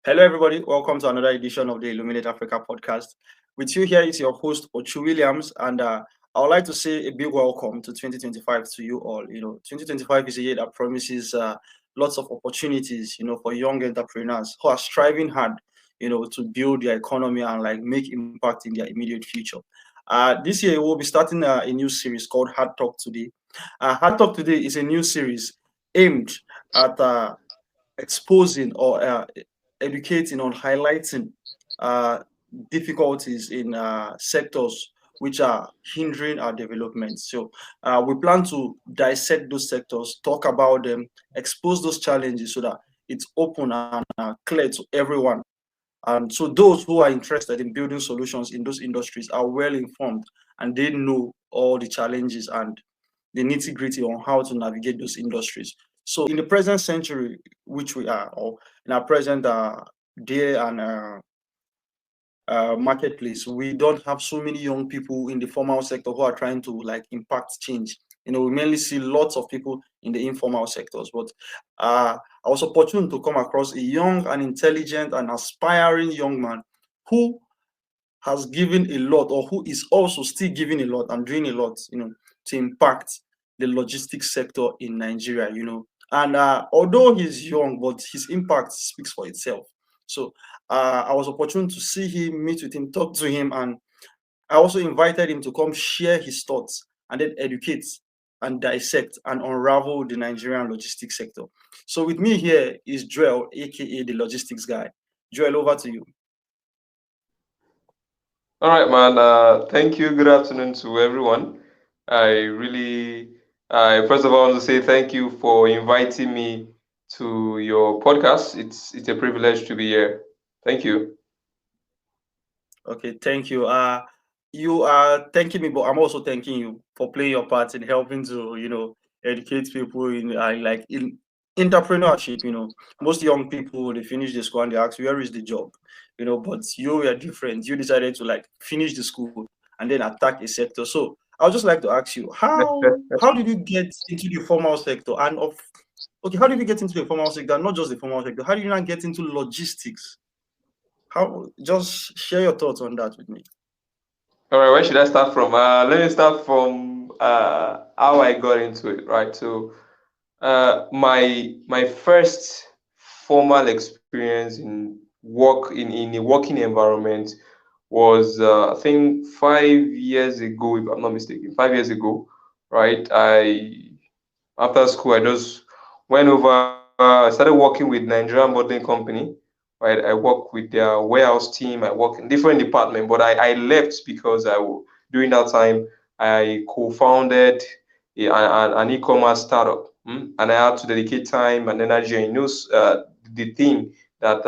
Hello, everybody. Welcome to another edition of the Illuminate Africa podcast. With you here is your host, Ochu Williams, and I would like to say a big welcome to 2025 to you all. 2025 is a year that promises lots of opportunities, for young entrepreneurs who are striving hard, to build their economy and like make impact in their immediate future. This year, we'll be starting a new series called Hard Talk Today. Hard Talk Today is a new series aimed at exposing or educating on highlighting uh, difficulties in sectors which are hindering our development. So we plan to dissect those sectors, talk about them, expose those challenges so that it's open and clear to everyone. And so those who are interested in building solutions in those industries are well informed and they know all the challenges and the nitty gritty on how to navigate those industries. So in the present century, which we are, or in our present day and marketplace, we don't have so many young people in the formal sector who are trying to like impact change. We mainly see lots of people in the informal sectors, but I was opportune to come across a young and intelligent and aspiring young man who has given a lot, or who is also still giving a lot and doing a lot, to impact the logistics sector in Nigeria, And although he's young, but his impact speaks for itself. So I was opportune to see him, meet with him, talk to him, and I also invited him to come share his thoughts and then educate and dissect and unravel the Nigerian logistics sector. So with me here is Joel, aka the logistics guy. Joel, over to you. All right, man. Thank you. Good afternoon to everyone. I first of all want to say thank you for inviting me to your podcast. It's a privilege to be here. Thank you. Okay, thank you. You are thanking me, but I'm also thanking you for playing your part in helping to, educate people in like in entrepreneurship. Most young people they finish the school and they ask where is the job, but you were different. You decided to like finish the school and then attack a sector. So I would just like to ask you, how did you get into the formal sector and of okay, how did you get into the formal sector, not just the formal sector? How did you not get into logistics? How just share your thoughts on that with me. All right, where should I start from? Let me start from how I got into it. Right. So, my first formal experience in in a working environment was I think 5 years ago, if I'm not mistaken. 5 years ago, right? I After school, I just went over. I started working with Nigerian bottling company. Right, I work with their warehouse team. I work in different department, but I left because during that time I co-founded an e-commerce startup, and I had to dedicate time and energy. And the thing that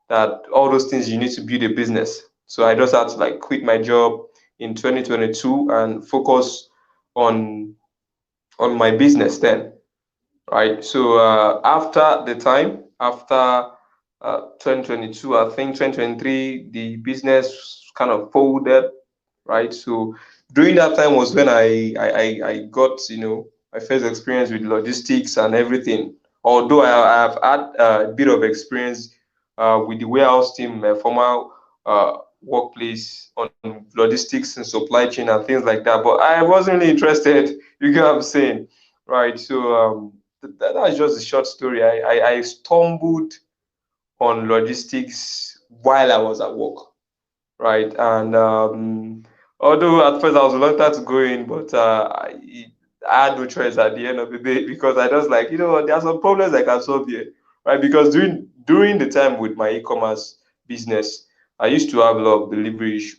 that all those things you need to build a business. So I just had to like quit my job in 2022 and focus on my business then, right? So after 2022, I think 2023, the business kind of folded, right? So during that time was when I got my first experience with logistics and everything. Although I have had a bit of experience with the warehouse team, my former workplace on logistics and supply chain and things like that, but I wasn't really interested. You get what I'm saying, right? So that's just a short story. I stumbled on logistics while I was at work, right? And although at first I was reluctant to go in, but I had no choice at the end of the day because I just like, there are some problems I can solve here, right? Because during the time with my e-commerce business, I used to have a lot of delivery issue.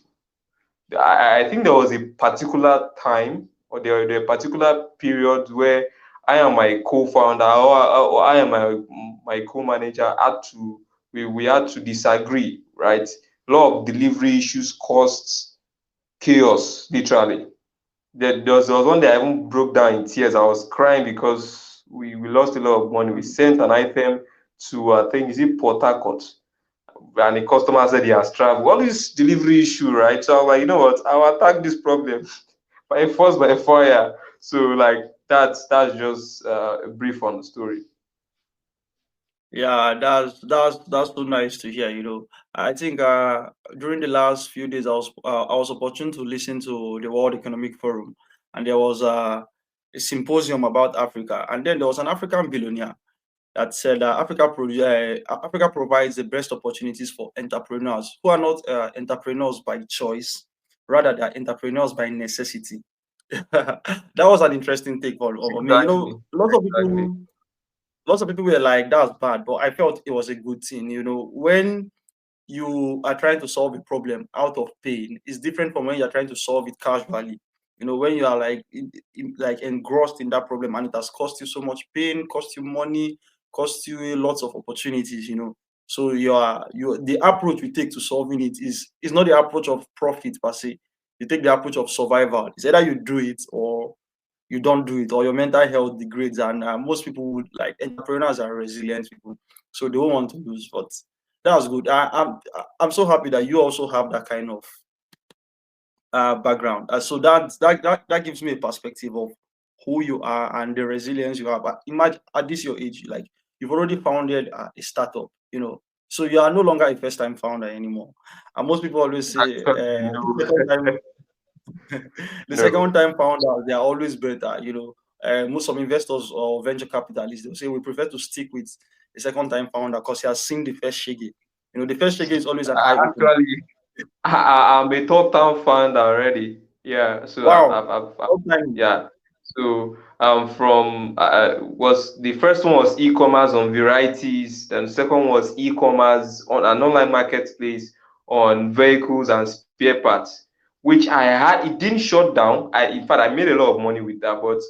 I think there was a particular time or there a particular period where I and my co-founder or I and my co-manager had to we had to disagree, right? A lot of delivery issues, costs, chaos, literally. There was one day I even broke down in tears. I was crying because we lost a lot of money. We sent an item to I think is it Port Harcourt, and the customer said he has traveled. All this delivery issue, right? So I'm like, you know what? I'll attack this problem by force by fire. So like that's just a brief on the story. Yeah, that's so nice to hear. I think during the last few days, I was opportune to listen to the World Economic Forum, and there was a symposium about Africa, and then there was an African billionaire that said Africa provides the best opportunities for entrepreneurs who are not entrepreneurs by choice, rather they are entrepreneurs by necessity. That was an interesting take on me. Exactly. Exactly. Lots of people were like, "That's bad," but I felt it was a good thing. When you are trying to solve a problem out of pain is different from when you're trying to solve it casually. When you are like like engrossed in that problem and it has cost you so much pain, cost you money, cost you lots of opportunities. So the approach we take to solving it is not the approach of profit per se. You take the approach of survival. It's either you do it or you don't do it, or your mental health degrades. And most people would like entrepreneurs are resilient people, so they won't want to lose. But that's good. I'm so happy that you also have that kind of background. So that gives me a perspective of who you are and the resilience you have. Imagine at this your age, like you've already founded a startup. So you are no longer a first time founder anymore. And most people always say Actually, the second time the no, second no. time founders, they are always better. Most of investors or venture capitalists, they'll say we prefer to stick with the second time founder because he has seen the first shege. The first shege is always an eye opener. Actually, I'm a top town fan already. Yeah, so Wow. What time? yeah. So from was the first one was e-commerce on varieties, then the second one was e-commerce on an online marketplace on vehicles and spare parts, which I had. It didn't shut down. In fact, I made a lot of money with that, but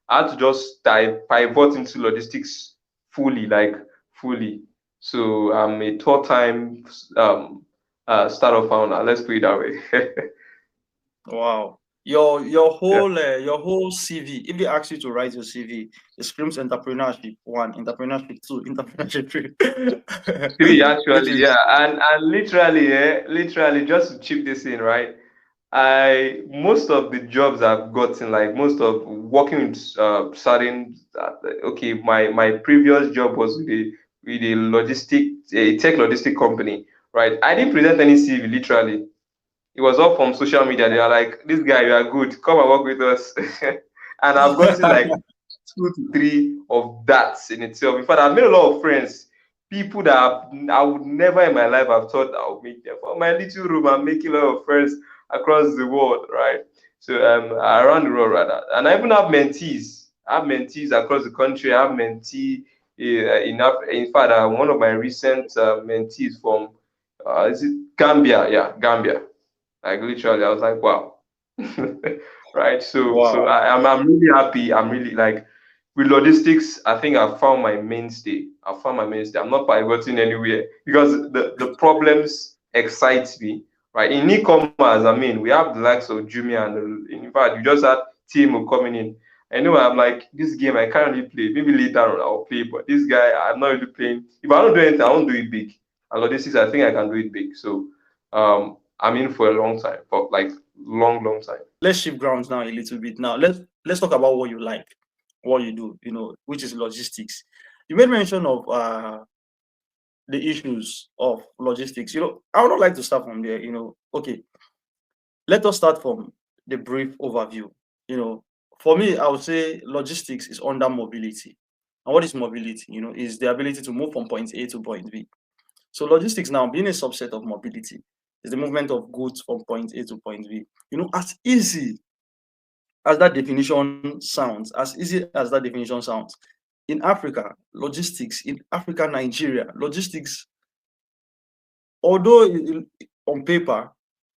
I had to just pivot into logistics fully, like fully. So I'm a third time startup founder. Let's put it that way. Wow. Your Yeah. whole CV, if they ask you to write your CV, it screams entrepreneurship one, entrepreneurship two, entrepreneurship three. Three Which actually, is yeah, and literally, literally just to chip this in, right? I most of the jobs I've gotten, like most of working with certain, okay, my previous job was with a tech logistic company, right? I didn't present any CV, literally. It was all from social media. They are like, this guy, you are good. Come and work with us. And I've gotten like 2 to 3 of that in itself. In fact, I've made a lot of friends. People that I would never in my life have thought I would meet them. For my little room, I'm making a lot of friends across the world, right? So around the world rather. And I even have mentees. I have mentees across the country. I have mentee in fact, one of my recent mentees from is it Gambia? Yeah, Gambia. Like literally, I was like, wow. Right. So wow. I'm really happy. I'm really like with logistics, I think I found my mainstay. I found my mainstay. I'm not pivoting anywhere because the problems excite me. Right. In e-commerce, I mean, we have the likes of Jumia and in fact you just had Timo coming in. I know I'm like this game I can't really play. Maybe later on I'll play, but this guy I'm not really playing. If I don't do anything, I won't do it big. And logistics, I think I can do it big. So I'm in for a long time, for like long, long time. Let's shift grounds now a little bit. Now let's talk about what you like, what you do, which is logistics. You made mention of the issues of logistics. I would not like to start from there. Okay, let us start from the brief overview. For me, I would say logistics is under mobility. And what is mobility? Is the ability to move from point A to point B. So logistics now being a subset of mobility is the movement of goods from point A to point B. As easy as that definition sounds, in Africa, logistics, in Africa, Nigeria, logistics, although on paper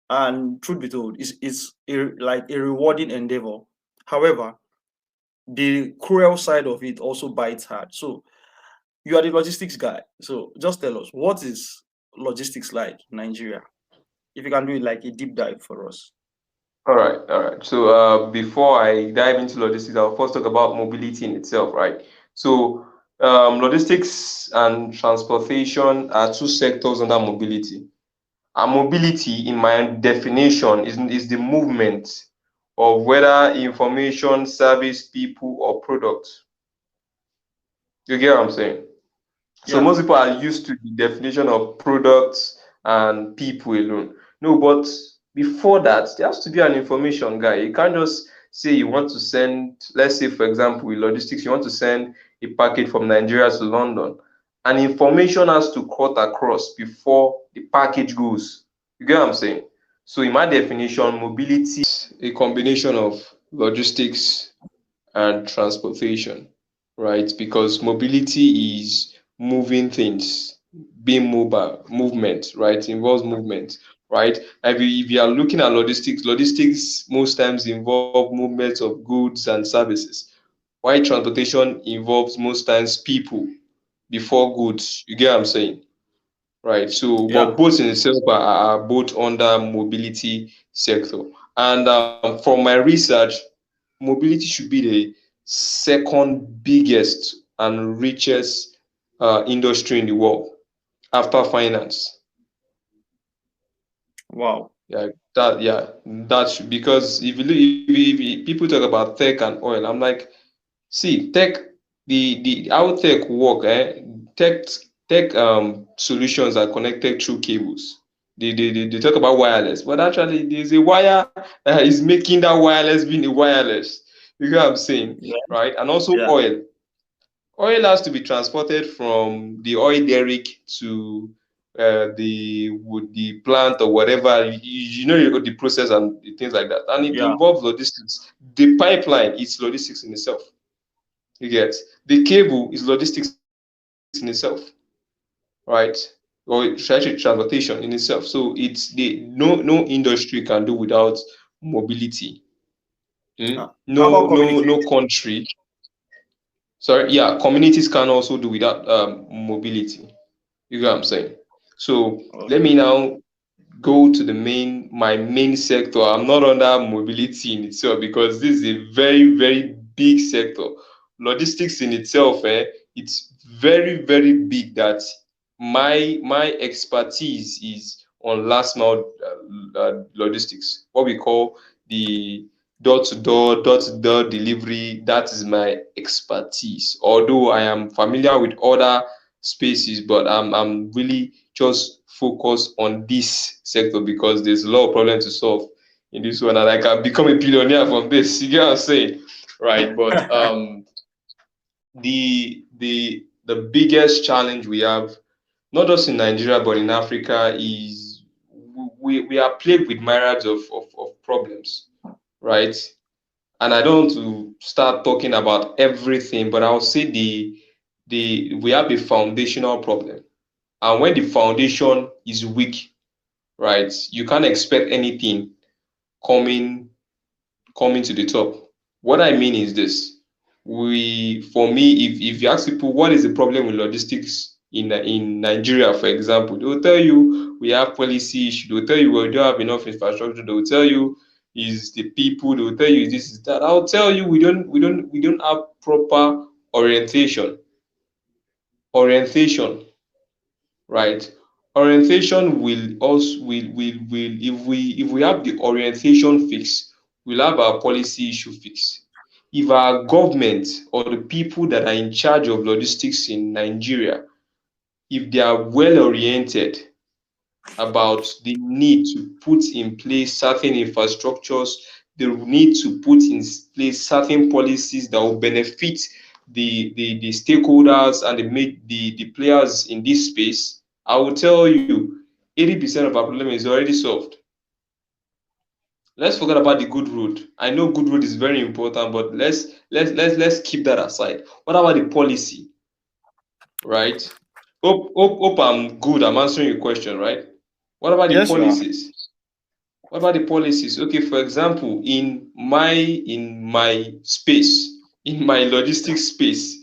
and truth be told, is like a rewarding endeavor. However, the cruel side of it also bites hard. So you are the logistics guy. So just tell us, what is logistics like in Nigeria? If you can do it like a deep dive for us. All right, all right. So before I dive into logistics, I'll first talk about mobility in itself, right? So logistics and transportation are two sectors under mobility. And mobility, in my definition, is the movement of whether information, service, people, or product. You get what I'm saying? So Yeah. most people are used to the definition of products and people alone. No, but before that, there has to be an information guy. You can't just say you want to send, let's say, for example, with logistics, you want to send a package from Nigeria to London. And information has to cut across before the package goes. You get what I'm saying? So in my definition, mobility a combination of logistics and transportation, right? Because mobility is moving things, being mobile, movement, right? Involves movement, right? If you are looking at logistics, logistics most times involve movement of goods and services, while transportation involves most times people before goods. You get what I'm saying? Right. So, Yeah. but both in itself are both under mobility sector. And from my research, mobility should be the second biggest and richest industry in the world after finance. Wow. That should, because if you look, if people talk about tech and oil, I'm like, see, tech, the how tech work, tech solutions are connected through cables. They talk about wireless, but actually there's a wire that is making that wireless being a wireless. You get what I'm saying, Yeah. right? And also Yeah. oil. Oil has to be transported from the oil derrick to the plant or whatever. You know the process and the things like that, and it Yeah. involves logistics. The pipeline is logistics in itself. You get the cable is logistics in itself, right? Or actually transportation in itself. So it's the no industry can do without mobility. How about No communication? country. Sorry, yeah, communities can also do without mobility. You get what I'm saying? So let Okay. me now go to my main sector. I'm not under mobility in itself because this is a very, very big sector. Logistics in itself, it's very, very big that my expertise is on last mile logistics, what we call the door to door delivery. That is my expertise. Although I am familiar with other spaces, but I'm really just focused on this sector because there's a lot of problems to solve in this one, and I can become a billionaire from this. You get what I'm saying, right? But the biggest challenge we have, not just in Nigeria but in Africa, is we are plagued with myriads of problems, right? And I don't want to start talking about everything, but I'll say the we have a foundational problem. And when the foundation is weak, right, you can't expect anything coming coming to the top. What I mean is this. For me, if you ask people what is the problem with logistics in Nigeria, for example, they will tell you we have policy issue. They will tell you we don't have enough infrastructure. They will tell you is the people. They will tell you this is that. I'll tell you we don't have proper orientation. Orientation, right? Orientation will also will if we have the orientation fixed, we'll have our policy issue fixed. If our government or the people that are in charge of logistics in Nigeria, if they are well oriented about the need to put in place certain infrastructures, the need to put in place certain policies that will benefit the stakeholders and the players in this space, I will tell you 80% of our problem is already solved. Let's forget about the good road. I know good road is very important, but let's keep that aside. What about the policy, right? Hope I'm good. I'm answering your question, right? What about the Yes, you are. policies? What about the policies? Okay, for example, in my space, in my logistics space,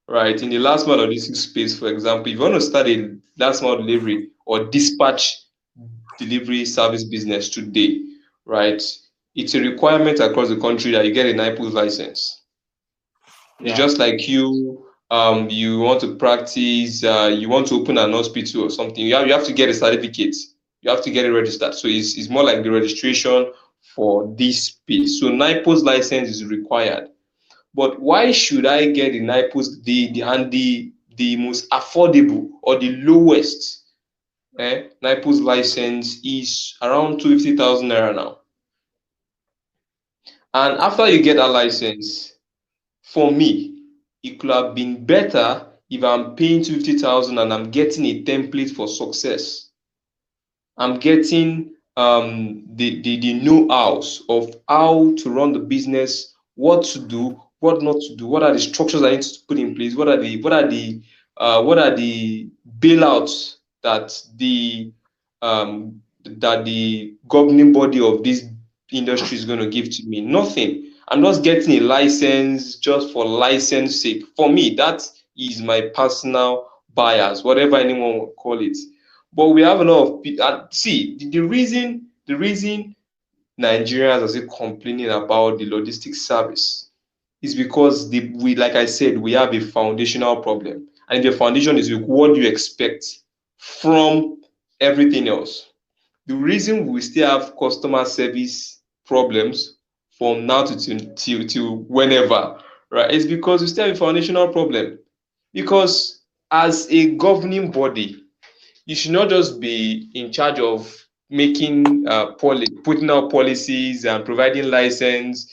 right? In the last mile logistics space, for example, if you want to start a last mile delivery or dispatch delivery service business today, right? It's a requirement across the country that you get a NIPOS license. It's Yeah. just like you want to practice, you want to open an hospital or something. You have to get a certificate. You have to get it registered. So it's more like the registration for this space. So NIPOS license is required. But why should I get the NIPOS? The the most affordable or the lowest NIPO's license is around 250,000 naira now. And after you get that license, for me, it could have been better if I'm paying 250,000 and I'm getting a template for success. I'm getting the know-hows of how to run the business, what to do, what not to do, what are the structures I need to put in place, what are the bailouts that the governing body of this industry is going to give to me. Nothing. I'm just getting a license just for license sake. For me, that is my personal bias, whatever anyone will call it. But we have a lot of people. See, the reason Nigerians are still complaining about the logistics service is because we, like I said, we have a foundational problem, and the foundation is what do you expect from everything else. The reason we still have customer service problems from now till whenever, right, is because we still have a foundational problem. Because as a governing body, you should not just be in charge of making putting out policies and providing license.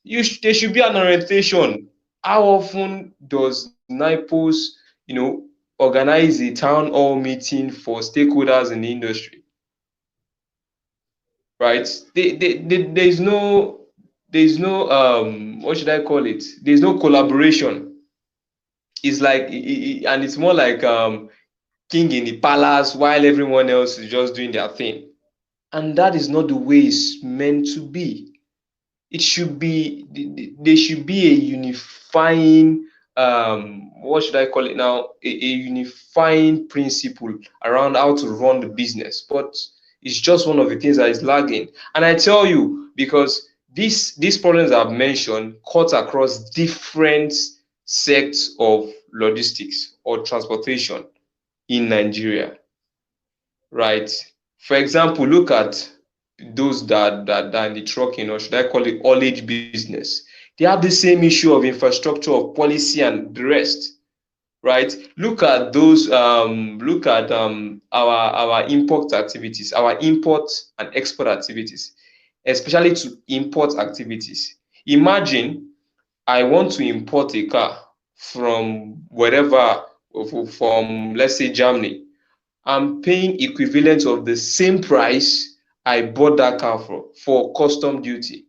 There should be an orientation. How often does NIPOS, organize a town hall meeting for stakeholders in the industry? Right? There's no what should I call it? There's no collaboration. It's like and it's more like king in the palace while everyone else is just doing their thing. And that is not the way it's meant to be. It should be there should be a unifying what should I call it now? A unifying principle around how to run the business. But it's just one of the things that is lagging. And I tell you, because these problems I've mentioned cut across different sects of logistics or transportation in Nigeria, right? For example, look at those that are in the trucking, or should I call it haulage business. They have the same issue of infrastructure, of policy, and the rest, right? Look at our import activities, our import and export activities, especially to import activities. Imagine I want to import a car from wherever, from let's say Germany. I'm paying equivalent of the same price I bought that car for custom duty.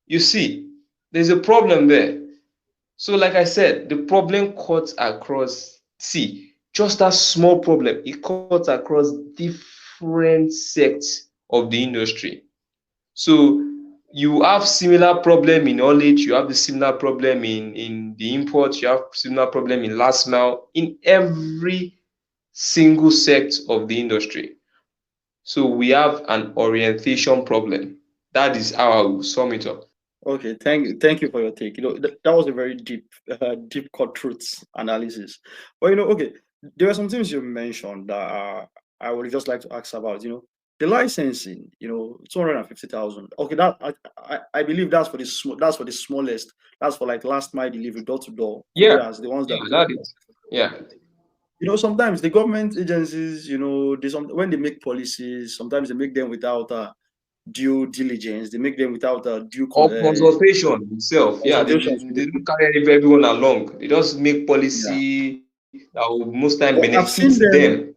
You see, there's a problem there. So, like I said, the problem cuts across, see, just that small problem, it cuts across different sects of the industry. So, you have similar problem in knowledge, you have the similar problem in the import, you have similar problem in last mile, in every single sect of the industry. So we have an orientation problem. That is how I will sum it up. Okay, thank you for your take. That was a very deep cut truths analysis. But okay, there are some things you mentioned that I would just like to ask about. The licensing. 250,000. Okay, that I believe that's for the that's for the smallest. That's for like last mile delivery, door to door Yeah, couriers, the ones that. yeah, that is. Yeah. Sometimes the government agencies, when they make policies, sometimes they make them without due diligence. They make them without due Or consultation itself. Yeah, consultations with the they don't people. carry everyone along. They just make Yeah. policy that will most time But benefit them.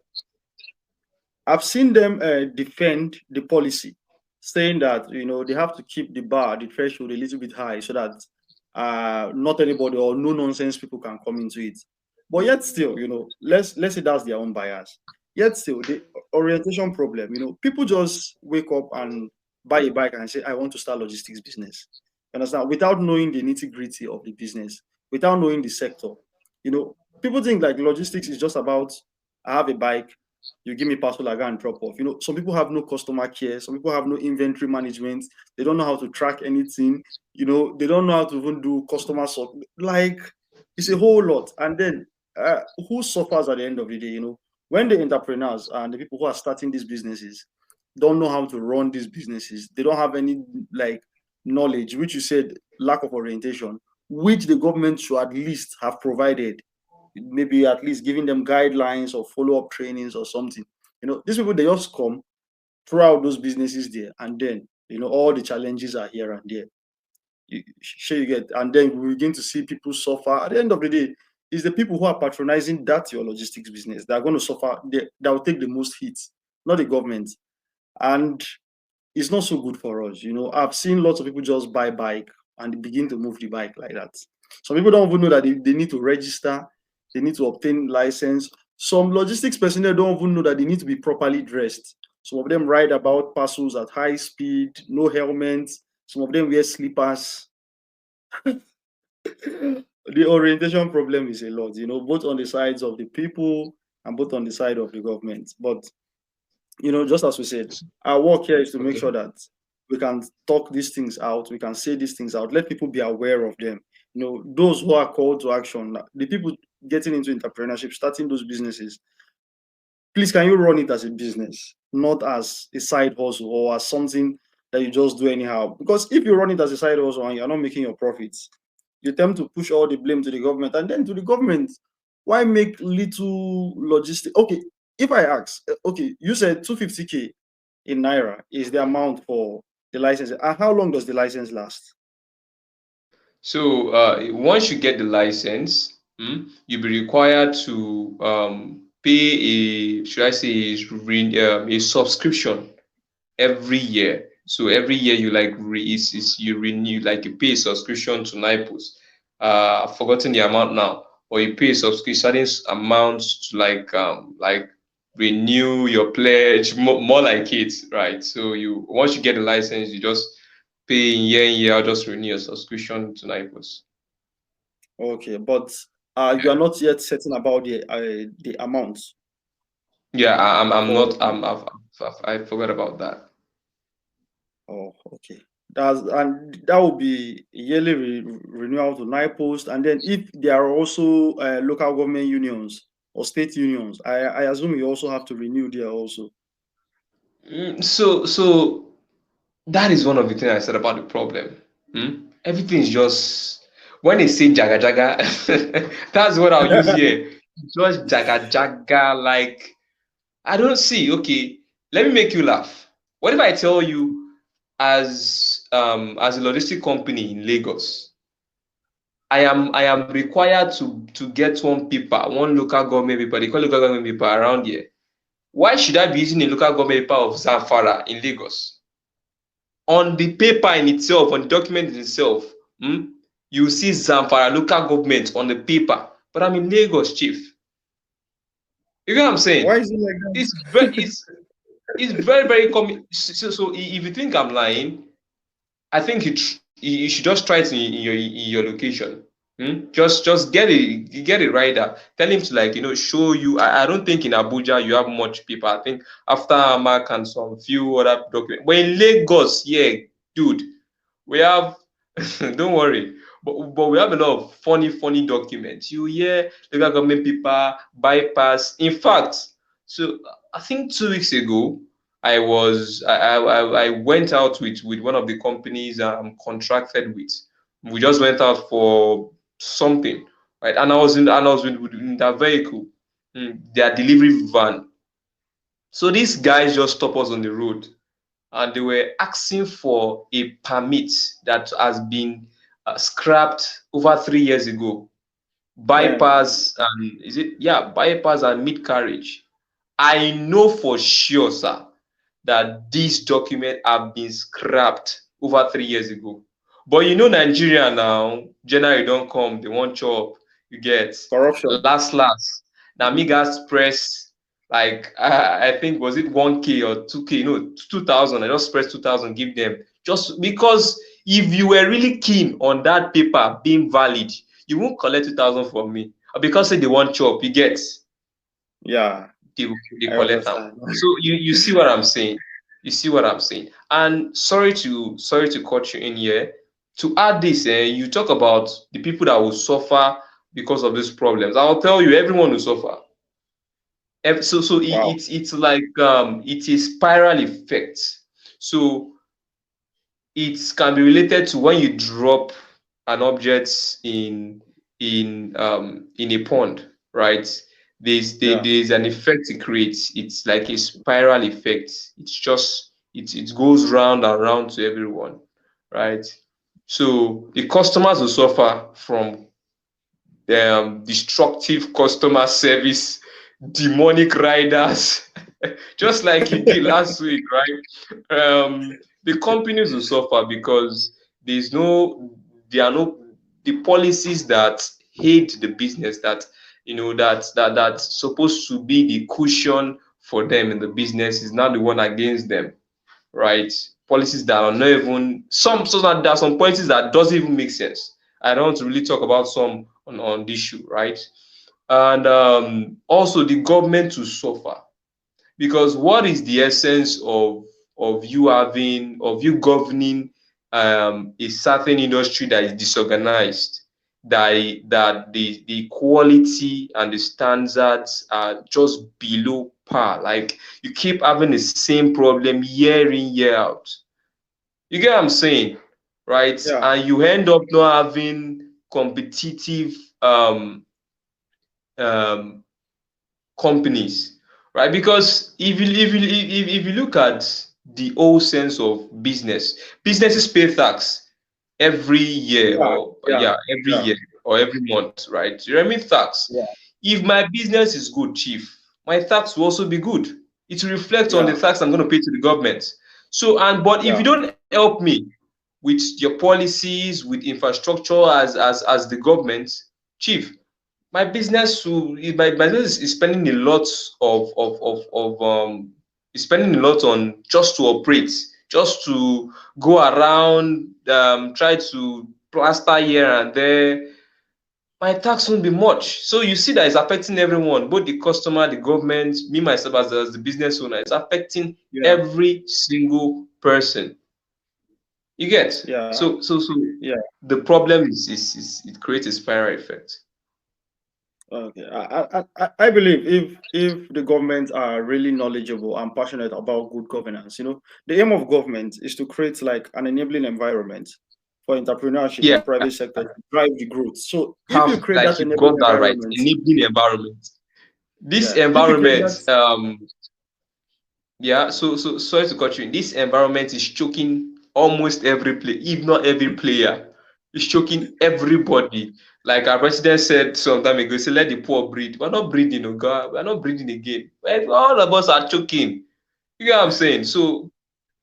I've seen them defend the policy, saying that they have to keep the bar, the threshold a little bit high, so that not anybody or no nonsense people can come into it. But yet still, let's say that's their own bias. Yet still, the orientation problem. People just wake up and buy a bike and say, "I want to start logistics business." You understand? Without knowing the nitty gritty of the business, without knowing the sector. People think like logistics is just about I have a bike, you give me parcel, I go and drop off. Some people have no customer care, some people have no inventory management, they don't know how to track anything, they don't know how to even do customer support. Like, it's a whole lot. And then who suffers at the end of the day? When the entrepreneurs and the people who are starting these businesses don't know how to run these businesses, they don't have any like knowledge, which you said lack of orientation, which the government should at least have provided. maybe at least giving them guidelines or follow-up trainings or something. These people, they just come throughout those businesses there, and then all the challenges are here and there. Sure you get, and then we begin to see people suffer. At the end of the day, it's the people who are patronizing that your logistics business that are going to suffer. That will take the most hits, not the government. And it's not so good for us. I've seen lots of people just buy bike and begin to move the bike like that. Some people don't even know that they need to register, they need to obtain license. Some logistics personnel don't even know that they need to be properly dressed. Some of them ride about parcels at high speed, no helmets. Some of them wear slippers. The orientation problem is a lot, both on the sides of the people and both on the side of the government. But just as we said, our work here is to make Okay. sure that we can talk these things out, we can say these things out, let people be aware of them. Those who are called to action, the people getting into entrepreneurship, starting those businesses, please, can you run it as a business, not as a side hustle or as something that you just do anyhow? Because if you run it as a side hustle and you're not making your profits, you tend to push all the blame to the government. And then to the government, why make little logistic? Okay, if I ask, okay, you said 250K in Naira is the amount for the license. And how long does the license last? So once you get the license, you'll be required to pay a, should I say, a subscription every year. So every year you like you renew, like you pay a subscription to NIPOS. I've forgotten the amount now, or you pay a subscription certain amount to like renew your pledge, more like it, right? So you once you get the license, you just pay in year out, just renew your subscription to NIPOS. Okay, but you are not yet certain about the amount Yeah, I'm for not I forgot about that. Oh, okay. That will be yearly renewal to nine post, and then if there are also local government unions or state unions, I assume you also have to renew there also. So that is one of the things I said about the problem. Everything is just when they say jaga jaga, that's what I'll use here. Just jaga jaga, like I don't see. Okay, let me make you laugh. What if I tell you, as a logistic company in Lagos, I am required to get one paper, one local government paper. They call local government paper around here. Why should I be using a local government paper of Zamfara in Lagos? On the paper in itself, on the document in itself, you see Zamfara local government on the paper, but I'm in Lagos, chief. You get what I'm Why saying? is it like It's that? very, it's very, very common. So if you think I'm lying, I think you should just try it in your location. Just get a rider. Tell him to like show you. I don't think in Abuja you have much people. I think after Amak and some few other documents. But in Lagos, yeah, dude, we have don't worry, but we have a lot of funny documents. You hear local government people bypass. In fact, so I think 2 weeks ago, I went out with one of the companies I'm contracted with. We just went out for something, right? And I was in that vehicle, their delivery van. So these guys just stop us on the road and they were asking for a permit that has been scrapped over 3 years ago. Man, Bypass and is it? Yeah, bypass and mid carriage. I know for sure, sir, that these documents have been scrapped over 3 years ago. But Nigeria now, January don't come, they want chop, you get corruption. last. Now me guys press like I think was it 1K or 2K, no 2,000. I just press 2,000, give them just because if you were really keen on that paper being valid, you won't collect 2,000 from me because say they want chop, you get Yeah, they I collect them. understand. So you see what I'm saying. You see what I'm saying. And sorry to cut you in here. To add this, you talk about the people that will suffer because of these problems. I'll tell you, everyone will suffer. So Wow. it's like it is spiral effect. So it can be related to when you drop an object in a pond. right? Yeah. There's an effect it creates. It's like a spiral effect. It goes round and round to everyone, right? So the customers will suffer from destructive customer service, demonic riders, just like you did last week, right? The companies will suffer because there's no, there are no, the policies that aid the business, that that's supposed to be the cushion for them in the business, is now the one against them, right? Policies that are not even some, so that there are some policies that doesn't even make sense. I don't want to really talk about some on this issue, right? And also the government to suffer, because what is the essence of you governing a certain industry that is disorganized, that the quality and the standards are just below par, like you keep having the same problem year in year out. You get what I'm saying, right? Yeah. And you end up not having competitive um um companies, right? Because if you look at the whole sense of business, businesses pay tax every year, Yeah. or Yeah. yeah, every Yeah. year or every month, right? You remit tax. Yeah. If my business is good, chief, my tax will also be good. It will reflect on the Yeah. tax I'm going to pay to the government. So, and but if you Yeah. don't help me with your policies, with infrastructure as the government, chief, my business will, my business is spending a lot of is spending a lot on just to operate, just to go around, try to plaster here and there. My tax won't be much. So you see that it's affecting everyone, both the customer, the government, me myself as the business owner. It's affecting Yeah. every single person. You get? Yeah. So Yeah. the problem is it creates a spiral effect. Okay. I believe if the government are really knowledgeable and passionate about good governance, the aim of government is to create like an enabling environment for entrepreneurship Yeah, and private sector to drive the growth. So if you have, create like, that you got enabling that right. environment, Enabling environment. This yeah, if you create environment, that, yeah. So sorry to cut you. This environment is choking almost every play, if not every player. It's choking everybody. Like our president said some time ago, he said, "Let the poor breathe." We're not breathing, oh God. We're not breathing again. Like, all of us are choking. You get what I'm saying? So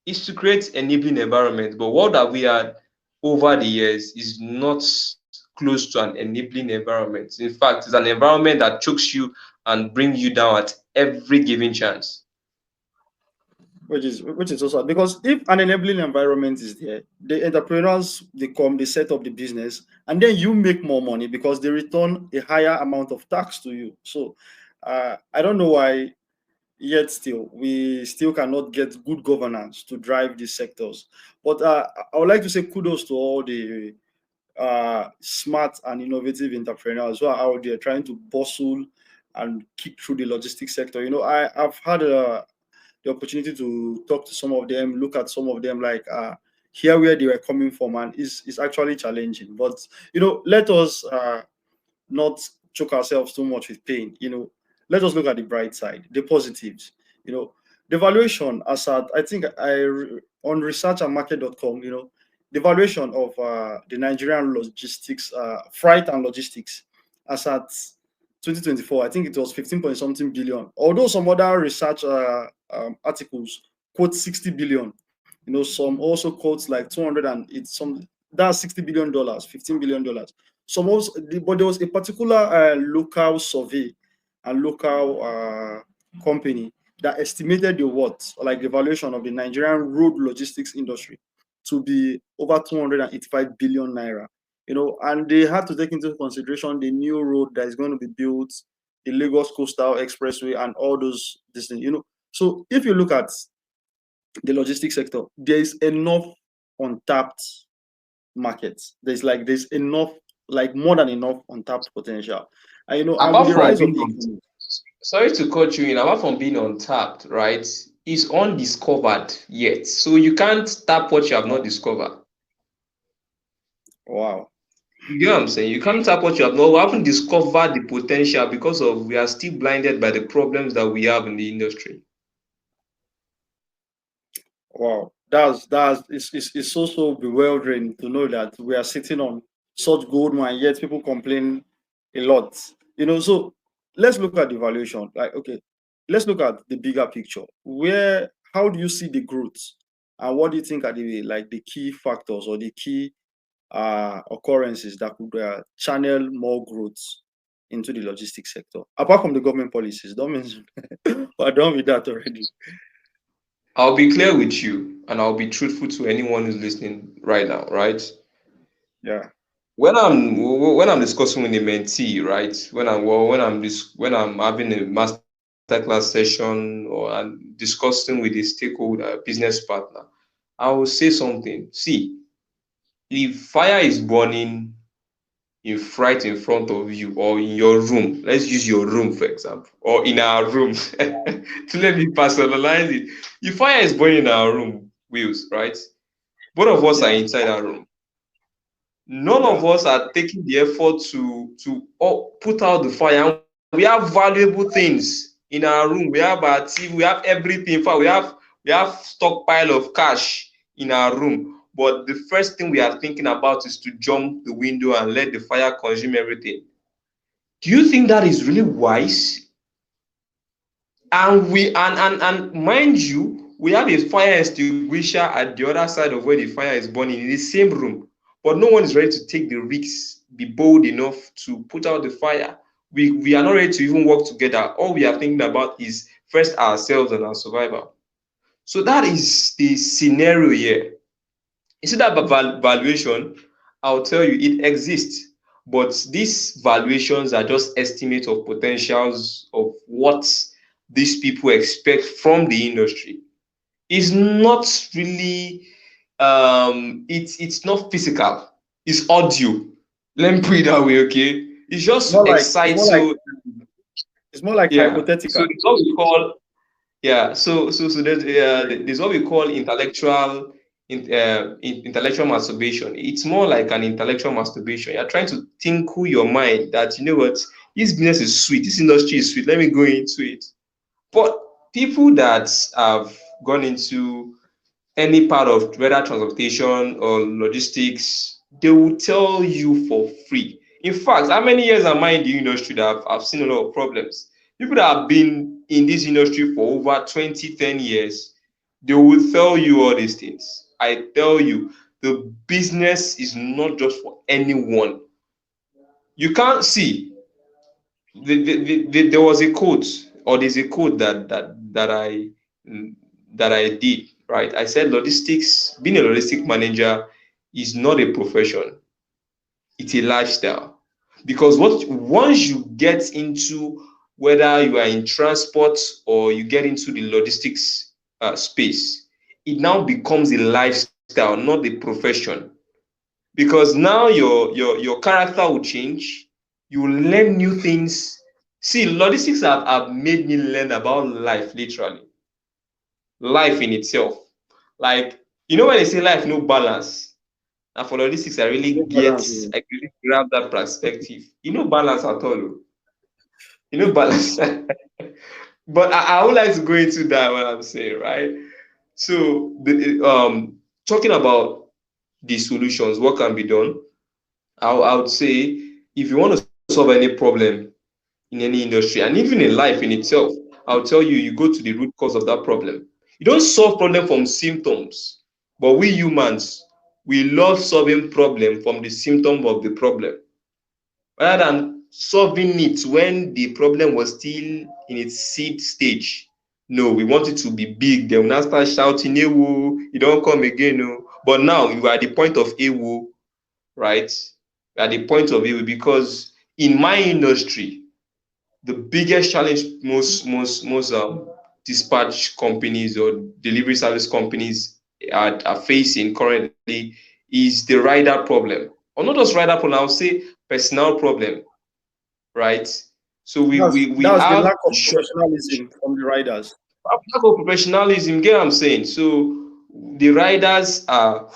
it's to create enabling environment. But what that we had over the years is not close to an enabling environment. In fact, it's an environment that chokes you and bring you down at every given chance. which is also because if an enabling environment is there, the entrepreneurs they come, they set up the business, and then you make more money because they return a higher amount of tax to you. So I don't know why yet still we still cannot get good governance to drive these sectors. But I would like to say kudos to all the smart and innovative entrepreneurs who are out there trying to bustle and kick through the logistics sector. I've had the opportunity to talk to some of them, look at some of them, like hear where they were coming from, and it's actually challenging. But let us not choke ourselves too much with pain. Let us look at the bright side, the positives. The valuation as at I think on researchandmarket.com, the valuation of the Nigerian logistics, freight and logistics, as at 2024, I think it was 15 point something billion. Although some other research articles quote 60 billion, some also quotes like 200 and it's some that's $60 billion, $15 billion. Some also, but there was a particular local survey and local company that estimated the worth, like the valuation of the Nigerian road logistics industry, to be over 285 billion naira. And they had to take into consideration the new road that is going to be built, the Lagos Coastal Expressway, and all those these things. So if you look at the logistics sector, there is enough untapped markets. There's enough, like more than enough untapped potential. And with Apart the from rise of being on, e-commerce, sorry to cut you in, apart from being untapped, right, is undiscovered yet. So you can't tap what you have not wow, discovered. wow. You get what I'm saying? You can't tap what you have not. We haven't discovered the potential because of we are still blinded by the problems that we have in the industry. Wow, it's so bewildering to know that we are sitting on such gold mine, yet people complain a lot. So let's look at the valuation. Like, okay, let's look at the bigger picture. How do you see the growth, and what do you think are the key factors or the key occurrences that could channel more growth into the logistics sector, apart from the government policies? Don't mention, we're done with that already. I'll be clear with you and I'll be truthful to anyone who's listening right now, right? Yeah, When I'm discussing with a mentee, right? When I'm having a masterclass session or I'm discussing with a stakeholder, business partner, I will say something. See, if fire is burning right in front of you or in your room, let's use your room for example, or in our room to let me personalize it. If fire is burning in our room, Wills, right? Both of us are yeah, inside our room. None of yeah, us are taking the effort to put out the fire. And we have valuable things in our room. We have our TV, we have everything. In fact, we have stockpile of cash in our room. But the first thing we are thinking about is to jump the window and let the fire consume everything. Do you think that is really wise? And mind you, we have a fire extinguisher at the other side of where the fire is burning in the same room, but no one is ready to take the risks, be bold enough to put out the fire. We are not ready to even work together. All we are thinking about is first ourselves and our survival. So that is the scenario here. You see that valuation, I'll tell you, it exists. But these valuations are just estimates of potentials of what these people expect from the industry. It's not really, it's not physical. It's audio. Let me put it that way, okay? It's it's just more to like it's excite. more like So it's more like yeah, so hypothetical. it's what we call so there's what we call intellectual masturbation. It's more like an intellectual masturbation. You're trying to tinkle your mind that you know what, this business is sweet, this industry is sweet. Let me go into it. But people that have gone into any part of whether transportation or logistics, they will tell you for free. In fact, how many years am I in the industry that I've seen a lot of problems? People that have been in this industry for over 20, 10 years, they will tell you all these things. I tell you, the business is not just for anyone. You can't see. There was a quote, or there's a quote that I did, right? I said logistics, being a logistic manager is not a profession, it's a lifestyle. Because what once you get into whether you are in transport or you get into the logistics space, it now becomes a lifestyle, not a profession. Because now your character will change, you will learn new things. See, logistics have made me learn about life, literally life in itself. Like, when they say life no balance, and for logistics No balance. I really grab that perspective. Balance at all. Balance. But I would like to go into that what I'm saying, right? So talking about the solutions, what can be done, I would say if you want to solve any problem in any industry and even in life in itself, I'll tell you, you go to the root cause of that problem. You don't solve problem from symptoms, but we humans, we love solving problem from the symptom of the problem rather than solving it when the problem was still in its seed stage. No, we want it to be big. They will now start shouting, Ewo, you don't come again. No. But now you are at the point of Ewo, right? At the point of Ewo, because in my industry, the biggest challenge most dispatch companies or delivery service companies are facing currently is the rider problem, or not just rider problem, I'll say personnel problem, right? So we That's the have lack of short professionalism from the riders. lack of professionalism. Get what I'm saying? So the riders are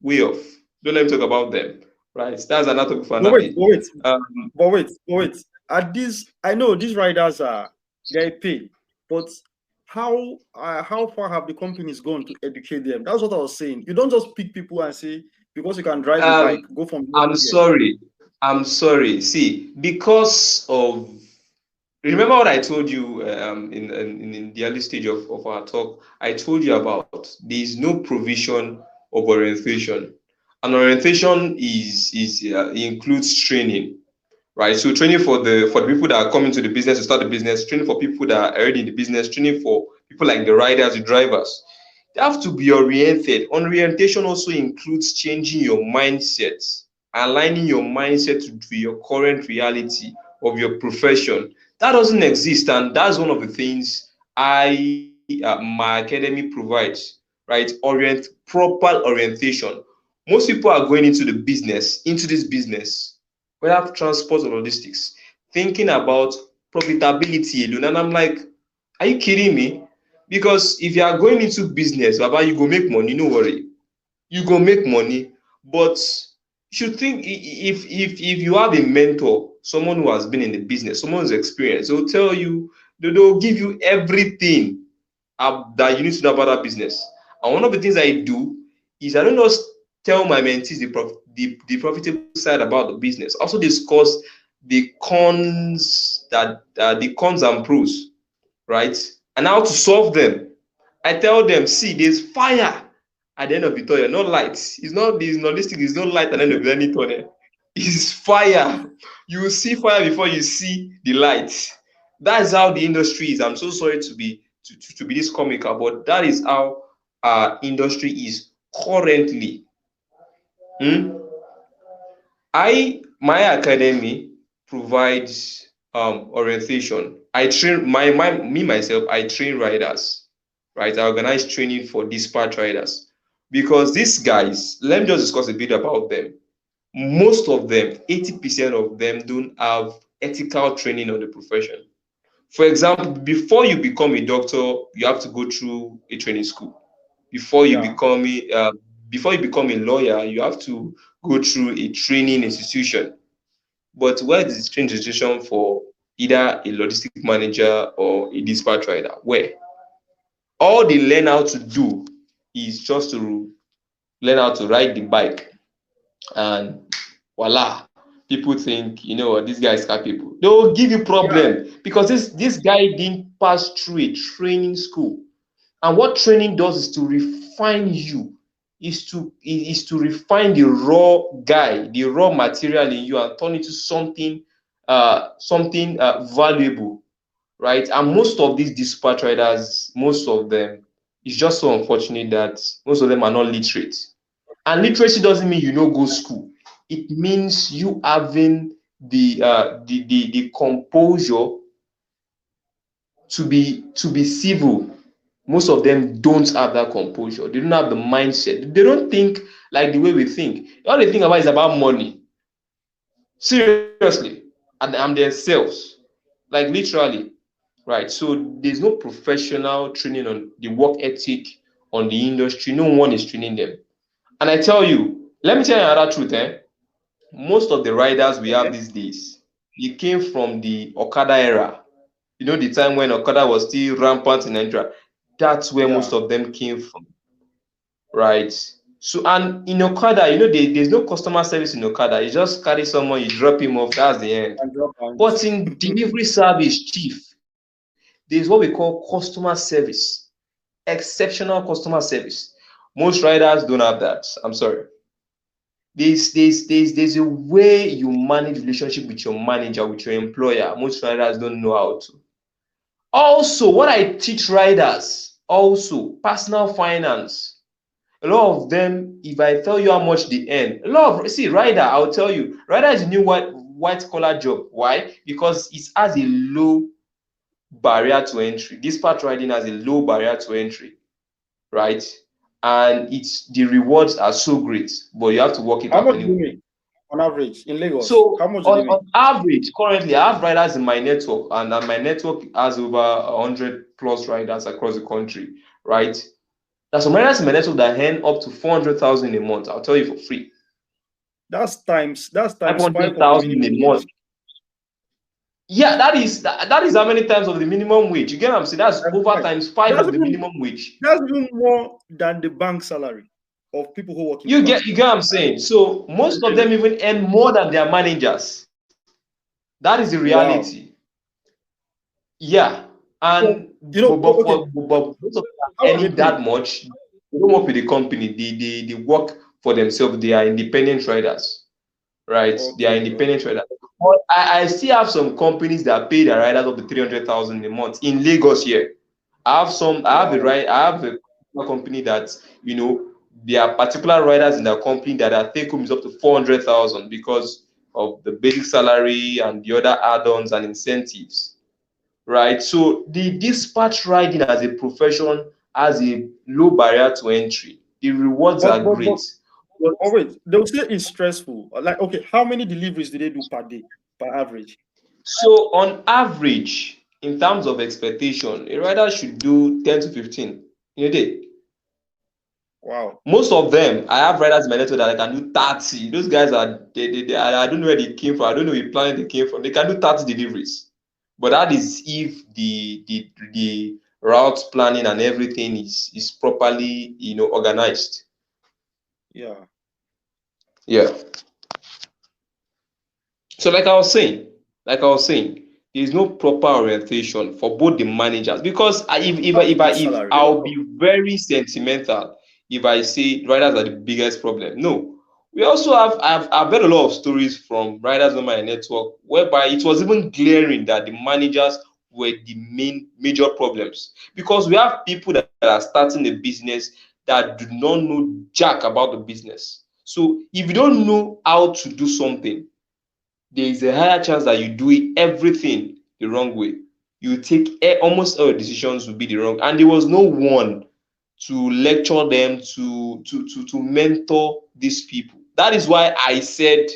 way off. Don't let me talk about them. right? That's another topic for But another wait, day. but wait, Um, but wait, but wait. At this, I know these riders are they pay, but how far have the companies gone to educate them? That's what I was saying. You don't just pick people and say because you can drive a um, bike, go from here I'm to here. sorry. I'm sorry. See, because of remember what I told you in the early stage of our talk. I told you about there is no provision of orientation, and orientation is includes training, right? So training for the people that are coming to the business to start the business, training for people that are already in the business, training for people like the riders, the drivers. They have to be oriented. Orientation also includes changing your mindset, aligning your mindset to your current reality of your profession. That doesn't exist, and that's one of the things my academy provides, right? Proper orientation. Most people are going into this business, whether transport or logistics, thinking about profitability alone. And I'm like, are you kidding me? Because if you are going into business, Baba, you go make money, no worry. You go make money, but you should think if you have a mentor, someone who has been in the business, someone who's experienced, they'll tell you, they'll give you everything that you need to know about that business. And one of the things I do is I don't just tell my mentees the profitable side about the business. I also discuss the cons and pros, right? And how to solve them. I tell them, see, there's fire at the end of the tunnel, not light. It's not this holistic, it's not light at the end of any tunnel. It's fire. You will see fire before you see the light. That's how the industry is. I'm so sorry to be this comical, but that is how our industry is currently. Hmm? My academy provides orientation. I train me myself. I train riders, right? I organize training for dispatch riders because these guys. Let me just discuss a bit about them. Most of them, 80% of them, don't have ethical training on the profession. For example, before you become a doctor, you have to go through a training school. Before you Yeah, become before you become a lawyer, you have to go through a training institution. But where is the training institution for either a logistic manager or a dispatch rider? Where all they learn how to do is just to learn how to ride the bike, and voila, people think, you know what, this guy is capable. They will give you yeah. problem because this guy didn't pass through a training school. And what training does is to refine you, is to refine the raw guy, the raw material in you, and turn it to something valuable, right? And most of these dispatch riders, most of them, it's just so unfortunate that most of them are not literate. And literacy doesn't mean you no go school. It means you having the composure to be civil. Most of them don't have that composure. They don't have the mindset. They don't think like the way we think. All they think about is about money. Seriously. And themselves. Like literally. Right. So there's no professional training on the work ethic, on the industry. No one is training them. And I tell you, let me tell you another truth, eh? Most of the riders we have Okay. these days, they came from the Okada era. You know, the time when Okada was still rampant in Nigeria. That's where most Yeah, of them came from, right? So, and in Okada, you know, there's no customer service in Okada. You just carry someone, you drop him off, that's the end. and drop out. But in delivery service, chief, there's what we call customer service, exceptional customer service. Most riders don't have that. I'm sorry. There's a way you manage relationship with your manager, with your employer. Most riders don't know how to. Also, what I teach riders, also personal finance. A lot of them, if I tell you how much they earn, a lot of see rider, I'll tell you, rider is a new white collar job. Why? Because it has a low barrier to entry. Dispatch riding has a low barrier to entry, right? And the rewards are so great, but you have to work it How out much do you anyway. make on average in Lagos? So How much do on, they make? on average, currently I have riders in my network, and my network has over 100 plus riders across the country, right? There's some riders in my network that earn up to 400,000 a month. I'll tell you for free. That's times 5 of the 500,000 a minimum month. wage. Yeah, that is how many times of the minimum wage. You get what I'm saying? That's That's over right. times 5 That's of the even minimum wage. that's even more than the bank salary of people who work in You banks. get what I'm saying? So most of them Really? even earn more than their managers. That is the Wow. reality. Yeah. So, And okay, but most of them how are are they earning that paid? much. They don't work with the company. They work for themselves. They are independent riders, right? They are Okay, independent okay. riders. But I still have some companies that pay their riders up to 300,000 a month in Lagos here. I have a Wow. right, I have a company that, there are particular riders in their company that their take home is up to 400,000 because of the basic salary and the other add-ons and incentives, right? So the dispatch riding as a profession has a low barrier to entry. The rewards But are but great. but But oh wait, they'll say it's stressful. Like, okay, how many deliveries do they do per day, per average? so on average, in terms of expectation, a rider should do 10 to 15 in a day. Wow. Most of them, I have riders in my network that I can do 30. Those guys are, I don't know where they came from. I don't know the planet they came from. They can do 30 deliveries. But that is if the route planning and everything is properly, organized. Yeah. Yeah. So like I was saying, there is no proper orientation for both the managers because That's a good salary. I'll be very sentimental if I say riders are the biggest problem. No, we also have I've heard a lot of stories from riders on my network whereby it was even glaring that the managers were the main major problems because we have people that are starting a business that do not know jack about the business. So if you don't know how to do something, there is a higher chance that you do everything the wrong way. You take almost all your decisions will be the wrong, and there was no one to lecture them to mentor these people. That is why I said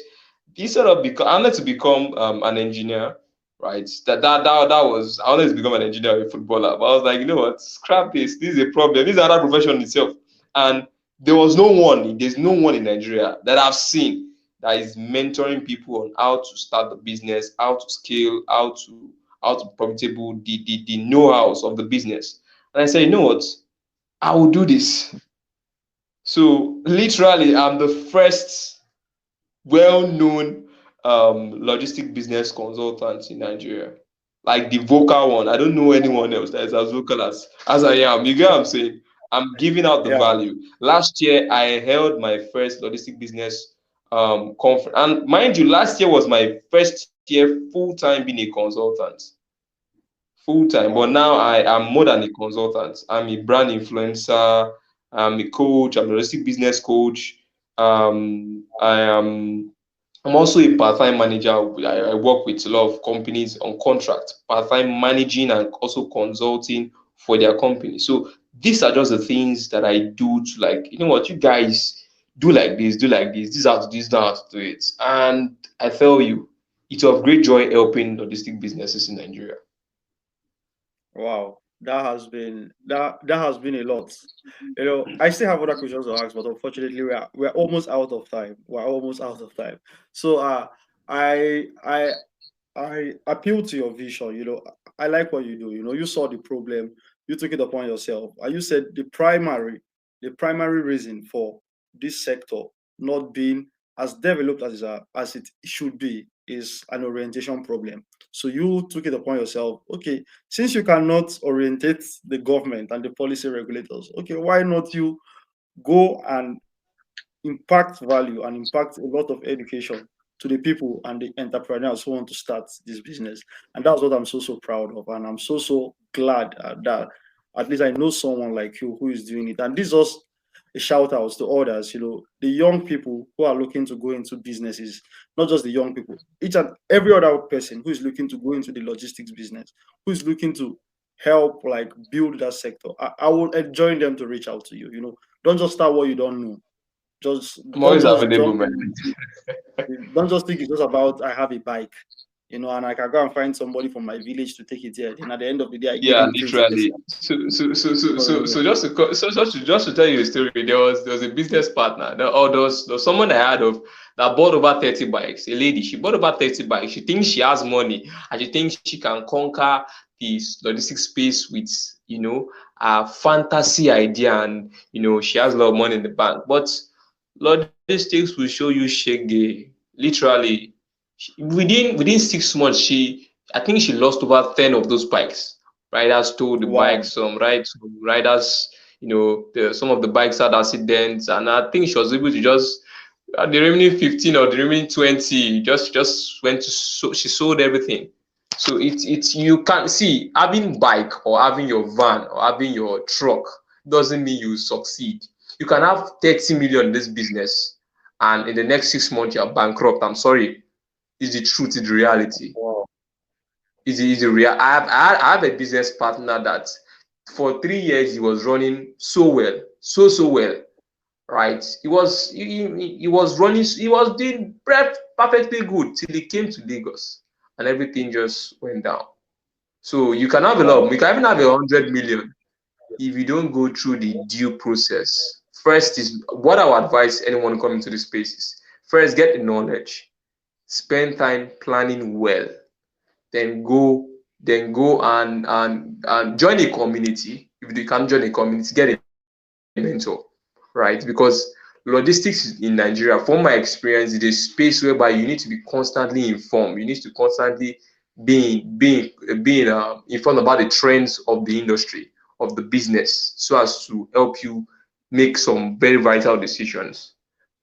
instead of become I wanted to become an engineer, right? That was I wanted to become an engineer or a footballer, but I was like, you know what, scrap this. This is a problem. This is another profession itself, and there's no one in Nigeria that I've seen that is mentoring people on how to start the business, how to scale, how to profitable, the know-hows of the business. And I said, you know what, I will do this. So literally, I'm the first well-known logistic business consultant in Nigeria. Like the vocal one. I don't know anyone else that is as vocal as I am. You get what I'm saying? I'm giving out the Yeah. value. Last year, I held my first logistic business conference. And mind you, last year was my first year full-time being a consultant. Full-time. But Wow. now I am more than a consultant. I'm a brand influencer. I'm a coach. I'm a logistic business coach. I am I'm also a part-time manager. I work with a lot of companies on contract, part-time managing and also consulting for their company. So these are just the things that I do to like, you know what, you guys do like this, do like this. This is how to do this, not how to do it. And I tell you, it's of great joy helping logistic businesses in Nigeria. Wow. That has been a lot. I still have other questions to ask, but unfortunately we're almost out of time. We're almost out of time. So I I I appeal to your vision. I like what you do. You saw the problem, you took it upon yourself, and you said the primary reason for this sector not being as developed as it should be is an orientation problem. So you took it upon yourself. Okay, since you cannot orientate the government and the policy regulators, okay, why not you go and impact value and impact a lot of education to the people and the entrepreneurs who want to start this business. And that's what I'm so proud of. And I'm so glad that at least I know someone like you who is doing it. And this is just a shout out to others, the young people who are looking to go into businesses, not just the young people, each and every other person who is looking to go into the logistics business, who is looking to help like build that sector. I will enjoin them to reach out to you. Don't just start what you don't know. Just I'm don't always just available, jump man. in. Don't just think it's just about I have a bike. and I can go and find somebody from my village to take it here. And at the end of the day, I give Yeah, him 20%. literally. So just to tell you a story, there was a business partner, or there was someone I had of that bought over 30 bikes. A lady, she bought over 30 bikes. She thinks she has money, and she thinks she can conquer this logistics space with a fantasy idea, and she has a lot of money in the bank. But logistics will show you shege. Literally, within 6 months, I think she lost over 10 of those bikes. Riders stole the Wow. bikes, some riders, some of the bikes had accidents, and I think she was able to just the remaining 15 or the remaining 20 just went to she sold everything. So it's you can't see having bike or having your van or having your truck doesn't mean you succeed. You can have 30 million in this business, and in the next 6 months you're bankrupt. I'm sorry, it's the truth, it's the reality. Wow. Is a real. I have a business partner that for 3 years he was running so well, so well, right? He was running, he was doing perfectly good till he came to Lagos, and everything just went down. So you can have a lot. Wow. You can even have 100 million if you don't go through the due process. First is what I would advise anyone coming to the spaces. First, get the knowledge. Spend time planning well, then go and join a community. If you can join a community, get a mentor, right? Because logistics in Nigeria, from my experience, is a space whereby you need to be constantly informed. You need to constantly being informed about the trends of the industry, of the business, so as to help you make some very vital decisions,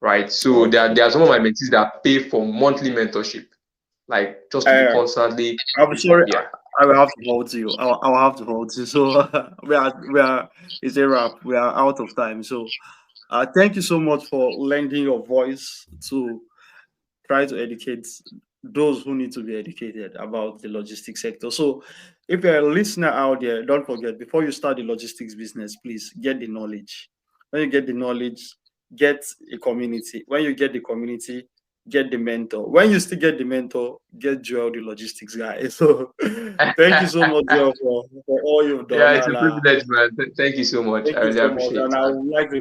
right? So there Okay. are some of my mentees that pay for monthly mentorship, like just to be Uh, constantly, I'm sorry. yeah. I will have to hold you. I'll have to hold you. So we are. It's a wrap. We are out of time. So thank you so much for lending your voice to try to educate those who need to be educated about the logistics sector. So, if you're a listener out there, don't forget before you start the logistics business, please get the knowledge. When you get the knowledge, get a community. When you get the community, get the mentor. When you still get the mentor, get Joel, the logistics guy. So, thank you so much, Joel, for all you've done. Yeah, it's a And privilege, man. Thank you so much. thank I you really so much. appreciate And it, I man. would like to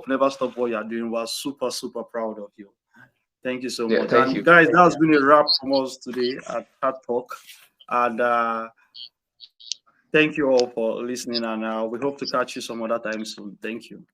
never stop what you're doing. We're super, super proud of you. Thank you so Yeah, much. thank And you. guys, that's been a wrap from us today at Cat Talk. And thank you all for listening. And we hope to catch you some other time soon. Thank you.